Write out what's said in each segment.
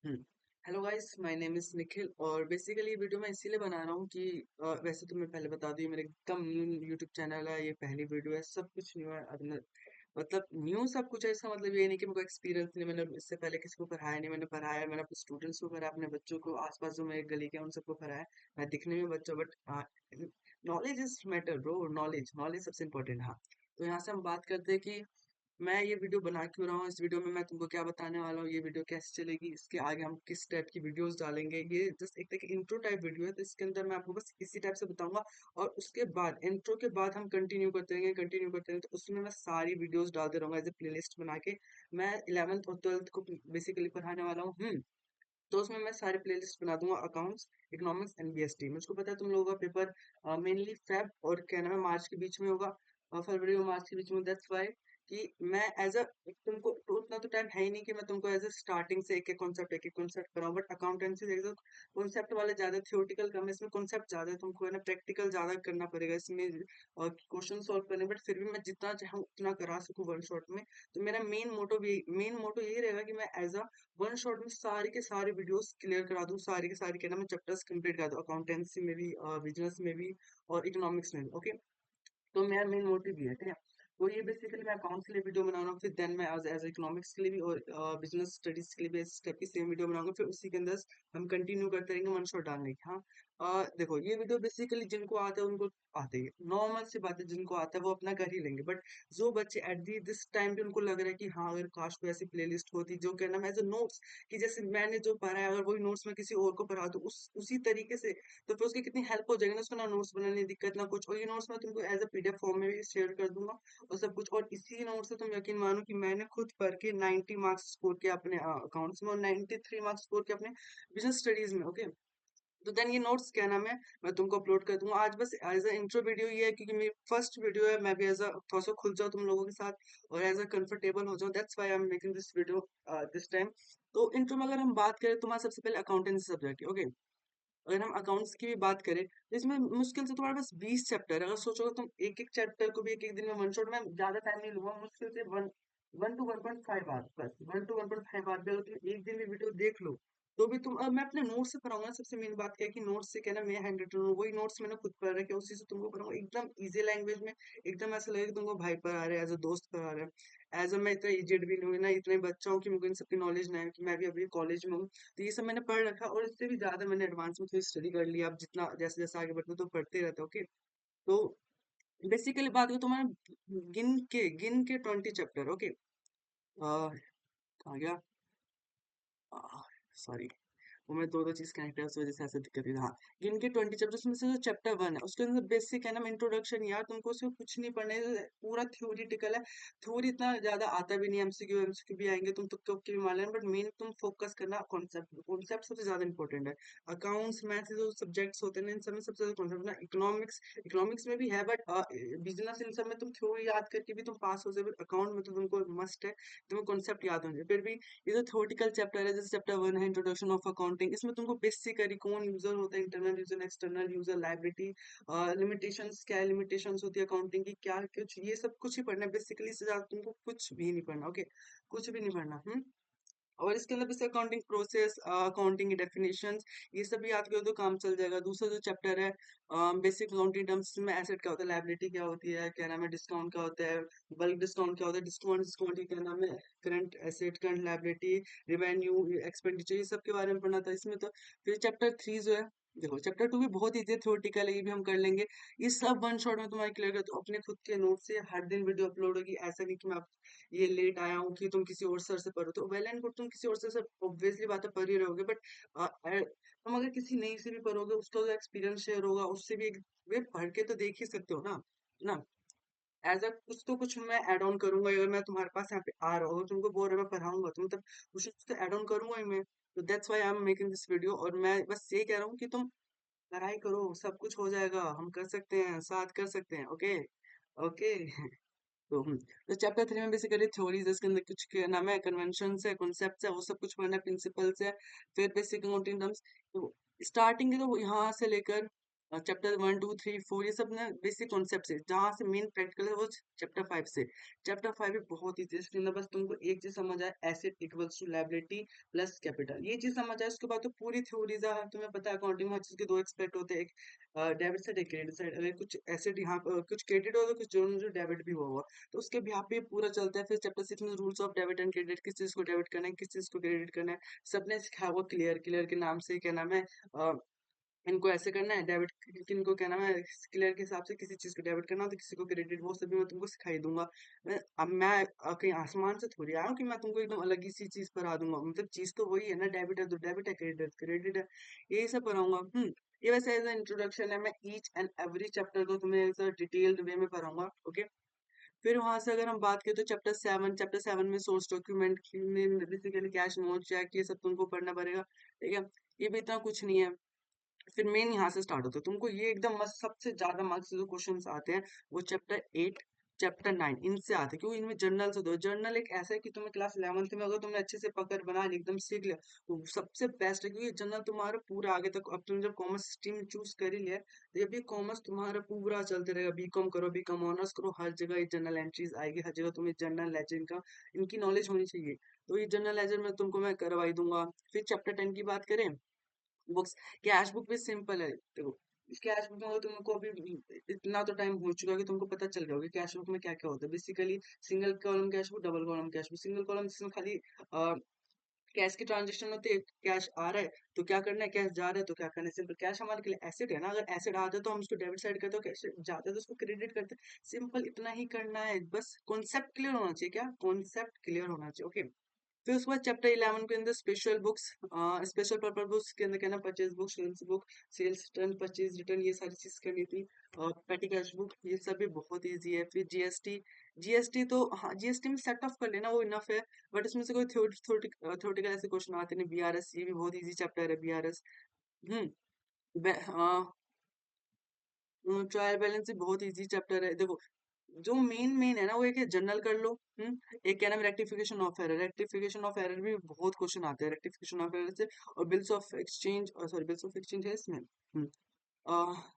Hmm. Hello guys, my name is Nikhil और basically ये video मैं इसीलिए बना रहा हूँ कि वैसे तो मैं पहले बता दूं, ये मेरा एकदम न्यू यूट्यूब चैनल है। ये पहली वीडियो है, सब कुछ न्यू है। मतलब न्यू सब कुछ है, इसका मतलब ये नहीं कि मेरे को एक्सपीरियंस नहीं, मैंने इससे पहले किसी को पढ़ाया नहीं। मैंने पढ़ाया, मैंने अपने स्टूडेंट्स को पढ़ाया, अपने बच्चों को, आसपास जो मेरे गली के हैं उन सबको पढ़ाया। मैं दिखने में बच्चा, but knowledge is matter bro. Knowledge knowledge सबसे इम्पोर्टेंट। हाँ, तो यहाँ से हम बात करते हैं कि मैं ये वीडियो बना क्यों रहा हूँ। इस वीडियो में मैं तुमको क्या बताने वाला हूँ, ये वीडियो कैसे चलेगी, इसके आगे हम किस टाइप की वीडियोस डालेंगे। ये जस्ट एक तरह की इंट्रो टाइप वीडियो है, तो इसके अंदर मैं आपको बस इसी टाइप से बताऊंगा। और उसके बाद इंट्रो के बाद हम कंटिन्यू करते रहेंगे, तो उसमें मैं सारी वीडियोस डालते रहूंगा एज ए प्लेलिस्ट बना के। मैं 11th और 12th को बेसिकली पढ़ाने वाला हूँ। तो उसमें मैं सारे प्लेलिस्ट बना दूंगा, अकाउंट्स, इकोनॉमिक्स एंड बीएसटी। मुझको पता है तुम लोगों का पेपर मेनली फेब और क्या नाम है मार्च के बीच में होगा, फरवरी और मार्च के बीच में। दैट्स वाई कि मैं एज अ, तुमको तो उतना तो टाइम है ही नहीं कि मैं तुमको एज अ स्टार्टिंग से एक एक कॉन्सेप्ट कराऊं। बट अकाउंटेंसी देख, कॉन्सेप्ट वाले ज्यादा, थियोटिकल कम है, इसमें कॉन्सेप्ट ज्यादा है। तुमको है ना प्रैक्टिकल ज्यादा करना पड़ेगा इसमें, क्वेश्चन सॉल्व करने। बट फिर भी मैं जितना चाहूँ उतना करा सकूँ वन शॉट में। तो मेरा मेन मोटो यही रहेगा कि मैं एज अ वन शॉट में सारे के सारे वीडियोस क्लियर करा दूं, सारे के सारे क्या नाम है चैप्टर्स कंप्लीट करा दूं, अकाउंटेंसी में भी, बिजनेस में भी और इकोनॉमिक्स में भी। ओके, तो मेरा मेन मोटिव ये है, ठीक है। तो ये बेसिकली मैं अकाउंट्स के लिए वीडियो बना रहा हूँ, फिर देन मैं एज इकोनॉमिक्स के लिए भी और बिजनेस स्टडीज के लिए भी इस टाइप की सेम वीडियो बनाऊंगा। फिर उसी के अंदर हम कंटिन्यू करते रहेंगे वन शॉट डालने की। हाँ, देखो ये वीडियो बेसिकली जिनको आता है उनको आते ही, नॉर्मल सी बात है, जिनको आता है वो अपना कर ही लेंगे। बट जो बच्चे एट दी दिस टाइम पे उनको लग रहा है कि हाँ, अगर काश कोई ऐसी प्लेलिस्ट होती जो क्या नाम एज अ नोट्स, कि जैसे मैंने जो पढ़ा है अगर वही नोट्स में किसी और को पढ़ा दूं उसी तरीके से, तो फिर उसकी कितनी हेल्प हो जाएगी ना। उसको ना नोट्स बनाने की दिक्कत ना कुछ, और ये नोट्स मैं तुमको एज अ पीडीएफ फॉर्म में भी शेयर कर दूंगा और सब कुछ। और इसी नोट से तुम यकीन मानो कि मैंने खुद पढ़ के 90 मार्क्स स्कोर किया अपने अकाउंट्स में और 93 मार्क्स स्कोर किया अपने बिजनेस स्टडीज में। ओके, तो देन ये नोट्स क्या नाम है मैं तुमको अपलोड कर दूंगा आज। बस एज अ इंट्रो वीडियो ये है, क्योंकि मेरी फर्स्ट वीडियो है, मैं भी एज अ थोड़ा सा खुल जाऊँ तुम लोगों के साथ और एज अ कंफर्टेबल हो जाऊँ। That's why I am making this video this time. तो इंट्रो में अगर हम बात करें, तुम्हारा सबसे पहले अकाउंटेंसी सब्जेक्ट है। ओके, अगर हम अकाउंट्स की भी बात करें तो इसमें मुश्किल से तुम्हारे पास 20 चैप्टर है। अगर सोचोगे तुम एक एक चैप्टर को भी एक एक दिन में वन शॉट में, ज्यादा टाइम नहीं लूंगा, मुश्किल से वन 1 to 1.5 आवर, बस 1 to 1.5 आवर भी अगर तुम एक दिन में वीडियो देख लो तो भी तुम, मैं अपने नोट्स से पढ़ाऊंगा। सबसे मेन बात क्या है कि नोट्स से क्या ना, मैं हैंड रिटन वही नोट्स मैंने खुद पढ़ रखे, उसी से तुमको पढ़ाऊंगा एकदम इजी लैंग्वेज में। एकदम ऐसा लगेगा कि तुमको भाई पढ़ा रहे हैं, एज अ दोस्त पढ़ा रहे हैं। एज अ, मैं इतना एजेड भी नहीं हूँ ना, इतने बच्चा हूँ कि मुझे इन सबकी नॉलेज नहीं है, कि मैं भी अभी कॉलेज में हूँ। तो ये सब मैंने पढ़ रखा और इससे भी ज्यादा मैंने एडवांस में थोड़ी स्टडी कर लिया। अब जितना जैसे जैसे आगे बढ़ते हो तो पढ़ते रहते हो। ओके, तो बेसिकली बात करूँ तो मैंने गिन के 20 चैप्टर। ओके, कहाँ गया, सॉरी, वो मैं दो दो चीज कनेक्ट है, उस वजह से ऐसे दिक्कत हुई। हाँ, गिन के 20 चैप्टर्स में से जो चैप्टर 1 है उसके अंदर बेसिक है ना इंट्रोडक्शन। यार तुमको उसमें कुछ नहीं पढ़ना है, पूरा थ्योरिटिकल है। थ्योरी इतना ज्यादा आता भी नहीं, एमसीक्यू भी आएंगे, तुम तुक्के उक्के भी मार लेना, बट मेन तुम फोकस करना कॉन्सेप्ट। कॉन्सेप्ट सबसे ज्यादा इंपॉर्टेंट है। अकाउंट्स, मैथ्स जो सब्जेक्ट्स होते हैं ना, इन सब में सबसे ज्यादा कॉन्सेप्ट ना। इकोनॉमिक्स, इकोनॉमिक्स में भी है, बट बिजनेस इन सब में तुम थ्योरी याद करके भी तुम पास हो जाए, बट अकाउंट में तो तुमको मस्ट है, तुम्हें कॉन्सेप्ट याद होंगे। फिर भी ये जो थ्योरेटिकल चैप्टर है, जैसे चैप्टर 1 है इंट्रोडक्शन ऑफ अकाउंटिंग, इसमें तुमको बेसिकली कौन यूजर होता है, internal user, external user, liability, limitations, क्या लिमिटेशंस होती है अकाउंटिंग की, क्या कुछ, ये सब कुछ ही पढ़ना है बेसिकली। इससे ज्यादा तुमको कुछ भी नहीं पढ़ना। ओके, कुछ भी नहीं पढ़ना। और इसके अंदर जैसे अकाउंटिंग प्रोसेस, अकाउंटिंग की डेफिनेशंस, ये सब भी याद करो तो काम चल जाएगा। दूसरा जो चैप्टर है बेसिक अकाउंटिंग टर्म्स में, एसेट क्या होता है, लायबिलिटी क्या होती है, क्या नाम है, डिस्काउंट क्या होता है, बल्क डिस्काउंट क्या होता है, डिस्काउंट डिस्काउंट की क्या नाम है, current asset, current liability, revenue, expenditure, ये सब के बारे में पढ़ना था इसमें। तो फिर चैप्टर 3 जो है, देखो चैप्टर 2 भी बहुत ईजी है, थ्योरेटिकल है, ये भी हम कर लेंगे। ये सब वन शॉट में तुम्हारे क्लियर कर दो अपने खुद के नोट से। हर दिन वीडियो अपलोड होगी, ऐसा नहीं कि मैं ये लेट आया हूँ कि तुम किसी और सर से पढ़ो। तो वेल एंड गुड, तुम किसी और सर से ऑब्वियसली बात है पढ़ ही रहोगे, बट तुम अगर किसी नई से भी पढ़ोगे, उसका जो एक्सपीरियंस शेयर होगा उससे भी एक वे पढ़ के तो देख ही सकते हो ना। ना, एज अ कुछ तो कुछ मैं ऐड ऑन करूंगा। अगर मैं तुम्हारे पास यहाँ पे आ रहा हूँ, तुमको बोल रहा मैं पढ़ाऊंगा, तो मतलब कुछ तो ऐड ऑन करूंगा ही मैं। तो that's why I am making this video. और मैं बस ये कह रहा हूँ कि तुम पढ़ाई करो, सब कुछ हो जाएगा, हम कर सकते हैं, साथ कर सकते हैं। Okay, okay. तो तो चैप्टर 3 में बेसिकली थ्योरीज, इसके अंदर कुछ क्या नाम है, कन्वेंशन है, कॉन्सेप्ट है, वो सब कुछ पढ़ना है, प्रिंसिपल्स है, फिर बेसिक अकाउंटिंग टर्म्स। तो स्टार्टिंग के तो यहाँ से लेकर चैप्टर 1 2 3 4 ये सब ना बेसिक कॉन्सेप्ट है, जहाँ से मेन प्रैक्टिकल है वो चैप्टर 5 से। चैप्टर 5 भी बहुत ही इसके अंदर बस तुमको एक चीज समझ आए, asset equals to liability plus capital, ये चीज समझ आए उसके बाद तो पूरी थ्योरीज है। तुम्हें पता है अकाउंटिंग में हर चीज के दो एक्सपेक्ट होते हैं, एक डेबिट साइड एक क्रेडिट साइड। अगर कुछ एसेट यहाँ कुछ क्रेडिट होगा, कुछ जो डेबिट भी हुआ तो उसके भी यहाँ पे पूरा चलता है। फिर चैप्टर 6 में rules of debit and credit, किस चीज को डेबिट करना है किस चीज को क्रेडिट करना है, सबने सिखाया हुआ। क्लियर क्लियर के नाम से क्या नाम है, इनको ऐसे करना है डेबिट, किनको क्या नाम है क्लियर के हिसाब से किसी चीज को डेबिट करना हो तो किसी को क्रेडिट, वो सभी मैं तुमको सिखाई दूंगा। अब मैं कहीं आसमान से थोड़ी आया हूँ कि मैं तुमको एकदम अलग ही सी चीज पढ़ा दूंगा। मतलब चीज तो वही है ना, डेबिट है तो डेबिट है, क्रेडिट है क्रेडिट है, यही सब पढ़ाऊंगा। ये वैसे एज इंट्रोडक्शन है, मैं ईच एंड एवरी चैप्टर को तुम्हें डिटेल्ड वे में पढ़ाऊंगा। ओके, फिर वहां से अगर हम बात करें तो चैप्टर 7 में source document basically cash note cheque, ये सब तुमको पढ़ना पड़ेगा। ठीक है, ये भी इतना कुछ नहीं है। फिर मेन यहाँ से स्टार्ट होता है, तुमको ये एकदम मस्त सबसे ज्यादा मार्क्स जो क्वेश्चन आते हैं वो चैप्टर 8 चैप्टर 9 इनसे आते हैं, क्योंकि इनमें जर्नल से दो। जर्नल एक ऐसा है कि तुम्हें क्लास 11th में अगर तुमने अच्छे से पकड़ बना ली, एकदम सीख लिया, तो सबसे बेस्ट है, क्योंकि जर्नल तुम्हारा पूरा आगे तक, अब तुम जब कॉमर्स स्ट्रीम चूज कर ही लिया है, तो जब ये कॉमर्स तुम्हारा पूरा चलते रहेगा, बीकॉम करो बीकॉम ऑनर्स करो, हर जगह ये जर्नल एंट्रीज आएगी, हर जगह तुम्हें जर्नल लेजर का इनकी नॉलेज होनी चाहिए। तो ये जर्नल लेजर में तुमको मैं करवाई दूंगा। फिर चैप्टर 10 की बात करें, बुक्स, कैश बुक भी सिंपल है। देखो, कैश बुक में अगर तुमको अभी इतना तो टाइम हो चुका है कि तुमको पता चल गया होगा कि कैश बुक में क्या क्या होता है। Basically single column cash book, double column cash book. Single column जिसमें खाली कैश की ट्रांजेक्शन होती है, कैश आ रहा है तो क्या करना है, कैश जा रहा है तो क्या करना है, सिंपल। कैश हमारे के लिए एसेट है ना, अगर एसेट आता है तो हम उसको डेबिट साइड करते हैं, कैश जाता है तो उसको क्रेडिट करते हैं। सिंपल इतना ही करना है, बस कॉन्सेप्ट क्लियर होना चाहिए। क्या कॉन्सेप्ट क्लियर होना चाहिए, ओके। फिर उसके बाद चैप्टर 11 के अंदर special books, special purpose books के अंदर कहना purchase book, sales return, purchase return, ये सारी चीज करनी थी। पेटी कैश बुक, ये सब भी बहुत इजी है। फिर जीएसटी, जीएसटी तो हाँ, जीएसटी में सेट ऑफ कर लेना वो इनफ है, बट इसमें से कोई थ्योरेटिकल ऐसे क्वेश्चन आते नहीं। बीआरएस, ये भी बहुत इजी चैप्टर है बीआरएस। हम्म ट्रायल बैलेंस भी बहुत इजी चैप्टर है। देखो, जो मेन मेन है ना, वो एक है जनरल कर लो। एक क्या नाम है, rectification of error. Rectification of error भी बहुत क्वेश्चन आते हैं रेक्टिफिकेशन ऑफ एरर से। और bills of exchange, sorry bills of exchange है इसमें।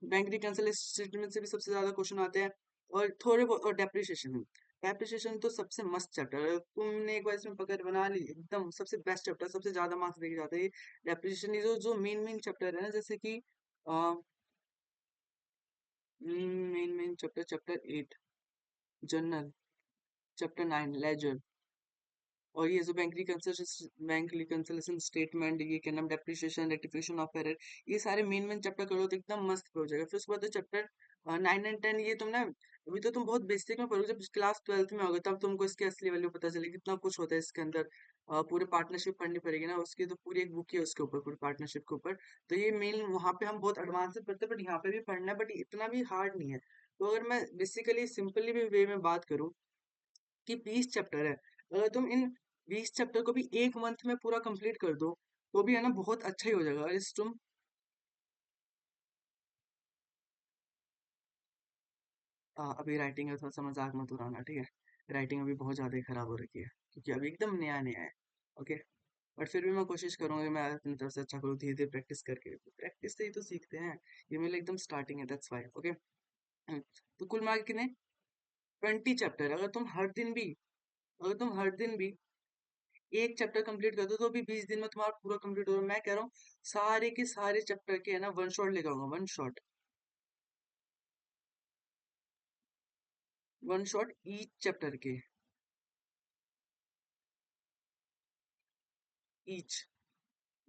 बैंक रिकंसिल स्टेटमेंट से भी सबसे ज्यादा क्वेश्चन आते हैं। और थोड़े बहुत, और डेप्रिसिएशन, डेप्रिसिएशन तो सबसे मस्त चैप्टर है। तुमने एक बार इसमें पकड़ बना ली, एकदम सबसे बेस्ट चैप्टर, सबसे ज्यादा मार्क्स देके जाते हैं डेप्रिसिएशन। ये जो जो मेन मेन चैप्टर है ना, जैसे कि main main chapter, chapter 8 journal, chapter 9 ledger, और ये जो बैंक रिकंसिलिएशन स्टेटमेंट, ये क्या नाम, डेप्रिसिएशन, रेक्टिफिकेशन ऑफ एरर, ये सारे मेन मेन चैप्टर करो तो एकदम मस्त हो जाएगा। फिर उसके बाद चैप्टर 9 एंड 10, ये तुम ना अभी तो तुम बहुत बेसिक में पढ़ोगे, जब क्लास 12th में होगे तब तुमको इसकी असली वैल्यू पता चलेगी, कितना कुछ होता है इसके अंदर। पूरे पार्टनरशिप पढ़नी पड़ेगी ना, उसकी तो पूरी एक बुक ही है उसके ऊपर, पूरी पार्टनरशिप के ऊपर। तो ये मेन वहाँ पे हम बहुत एडवांस से पढ़ते हैं, बट यहाँ पे भी पढ़ना है, बट इतना भी हार्ड नहीं है। तो अगर मैं बेसिकली सिंपली भी वे में बात करूँ कि 20 चैप्टर है, अगर तुम इन 20 चैप्टर को भी एक मंथ में पूरा कंप्लीट कर दो तो भी है ना बहुत अच्छा ही हो जाएगा। इस तुम अभी राइटिंग है, थोड़ा सा मजाक मत उड़ाना, ठीक है। राइटिंग अभी बहुत ज्यादा ही खराब हो रखी है, क्योंकि अभी एकदम नया नया है। ओके, बट फिर भी मैं कोशिश करूंगा कि मैं अपनी तरफ से अच्छा करूँ, धीरे धीरे प्रैक्टिस करके। प्रैक्टिस से ही तो सीखते हैं, ये मेरे लिए एकदम स्टार्टिंग है, दैट्स वाई। ओके, तो कुल मिला के कितने, 20 चैप्टर। अगर तुम हर दिन भी एक चैप्टर कंप्लीट कर दो तो भी 20 दिन में तुम्हारा पूरा कंप्लीट होगा। मैं कह रहा हूँ सारे के सारे चैप्टर के है ना वन शॉट लेकर आऊंगा, वन शॉट ईच चैप्टर के, ईच।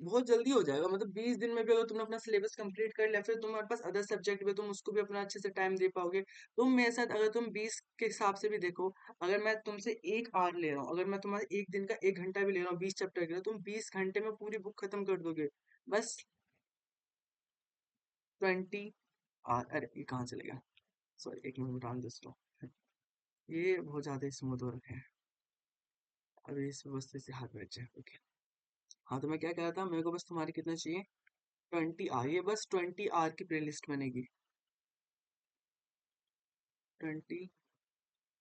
बहुत जल्दी हो जाएगा, मतलब 20 दिन में भी अगर तुमने अपना सिलेबस कंप्लीट कर लिया, फिर तुम्हारे पास अदर सब्जेक्ट भी, तुम उसको भी अपना अच्छे से टाइम दे पाओगे। तुम मेरे साथ अगर तुम 20 के हिसाब से भी देखो, अगर मैं तुमसे 1 आवर ले रहा हूँ, अगर मैं तुम्हारे एक दिन का 1 घंटा भी ले रहा हूँ 20 चैप्टर के लिए, तुम 20 घंटे में पूरी बुक खत्म कर दोगे। बस 20 आवर, अरे ये कहाँ चले गया, सॉरी 1 मिनट ऑन दिस। ये बहुत ज्यादा स्मूथ हो रखे हैं, अभी इस वजह से हाथ बैठ जाए। ओके, हाँ तो मैं क्या कह रहा था, मेरे को बस तुम्हारी कितना चाहिए, 20 आवर, ये बस 20 आवर की प्लेलिस्ट बनेगी, 20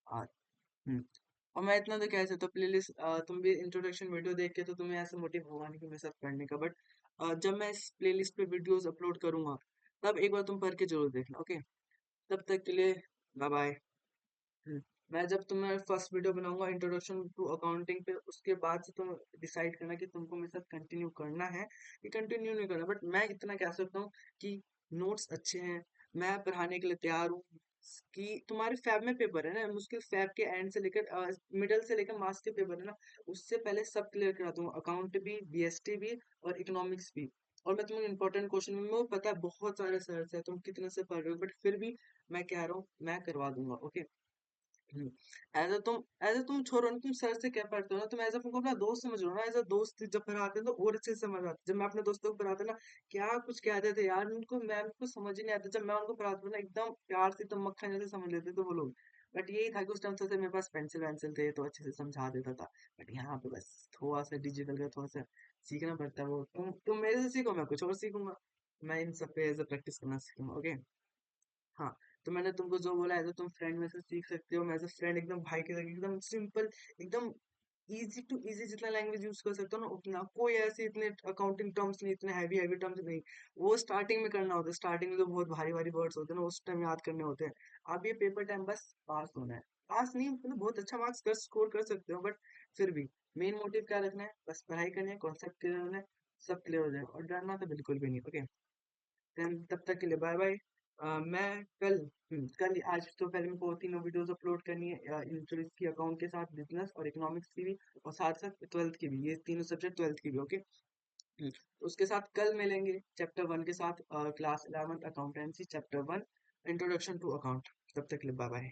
आवर। और मैं इतना तो कह सकता हूँ प्लेलिस्ट, तुम भी इंट्रोडक्शन वीडियो देख के तो तुम्हें ऐसा मोटिव होगा नहीं कि मेरे साथ पढ़ने का, बट जब मैं इस प्लेलिस्ट पे वीडियोस अपलोड करूंगा तब एक बार तुम पढ़ के जरूर देखना, ओके। तब तक के लिए बाय बाय। मैं जब तुम्हें फर्स्ट वीडियो बनाऊंगा इंट्रोडक्शन टू अकाउंटिंग पे, उसके बाद से तुम डिसाइड करना कि तुमको मेरे साथ कंटिन्यू करना है कि कंटिन्यू नहीं करना। बट मैं इतना कह सकता हूँ कि नोट्स अच्छे हैं, मैं पढ़ाने के लिए तैयार हूँ। कि तुम्हारे फैब में पेपर है ना, मुश्किल फैब के एंड से लेकर मिडल से लेकर मार्क्स के पेपर है ना, उससे पहले सब क्लियर करा दूंगा, अकाउंट भी, बीएसटी भी और इकोनॉमिक्स भी। और मैं तुम्हें इंपॉर्टेंट क्वेश्चन में, मुझे पता है बहुत सारे सर्च है, तुम कितने से पढ़ रहे हो, बट फिर भी मैं कह रहा हूँ मैं करवा दूंगा, ओके। एज अ तुम छोड़ो ना, तुम सर से क्या पढ़ते हो ना, तुम एज अ तुमको अपना दोस्त समझ लो ना, एज अ दोस्त जब पढ़ाते हैं तो और अच्छे से समझ आते। जब मैं अपने दोस्तों को पढ़ाता ना, क्या कुछ कहते थे यार, उनको मैम को समझ ही नहीं आता। जब मैं उनको पढ़ाता था ना, एकदम प्यार से, एकदम मक्खन जैसे समझ लेते थे वो लोग। बट यही था कि उस टाइम से मेरे पास पेंसिल वेंसिल थे तो अच्छे से समझा देता था। बट यहाँ पे बस थोड़ा सा डिजिटल का थोड़ा सा सीखना पड़ता है। वो तुम मेरे से सीखो, मैं कुछ और सीखूंगा। मैं इन सब पे एज अ प्रैक्टिस करना सीखूंगा, ओके। हाँ, तो मैंने तुमको जो बोला है तो तुम फ्रेंड में से सीख सकते हो। मैं एज अ फ्रेंड एकदम भाई के लगे, एकदम सिंपल, एकदम इजी टू इजी, जितना लैंग्वेज यूज कर सकते हो ना उतना। कोई ऐसे इतने अकाउंटिंग टर्म्स नहीं, इतने हैवी हैवी टर्म्स नहीं। वो स्टार्टिंग में करना होता है, स्टार्टिंग में तो बहुत भारी भारी वर्ड्स होते हैं ना, उस टाइम याद करने होते हैं। अब ये पेपर टाइम बस पास होना है। पास नहीं मतलब बहुत अच्छा मार्क्स कर स्कोर कर सकते हो, बट फिर भी मेन मोटिव क्या रखना है, बस पढ़ाई करनी है, कॉन्सेप्ट क्लियर होना है, सब क्लियर हो जाए, और डरना तो बिल्कुल भी नहीं, ओके। देन तब तक के लिए बाय बाय। मैं कल आज तो पहले मेरे को तीनों वीडियोस अपलोड करनी है, इंश्योरेंस की, अकाउंट के साथ, बिजनेस और इकोनॉमिक्स की भी, और साथ साथ ट्वेल्थ की भी, ये तीनों सब्जेक्ट ट्वेल्थ की भी, ओके। तो उसके साथ कल मिलेंगे चैप्टर 1 के साथ, class 11 accountancy chapter 1, introduction to account. तब तक के लिए बाय बाय।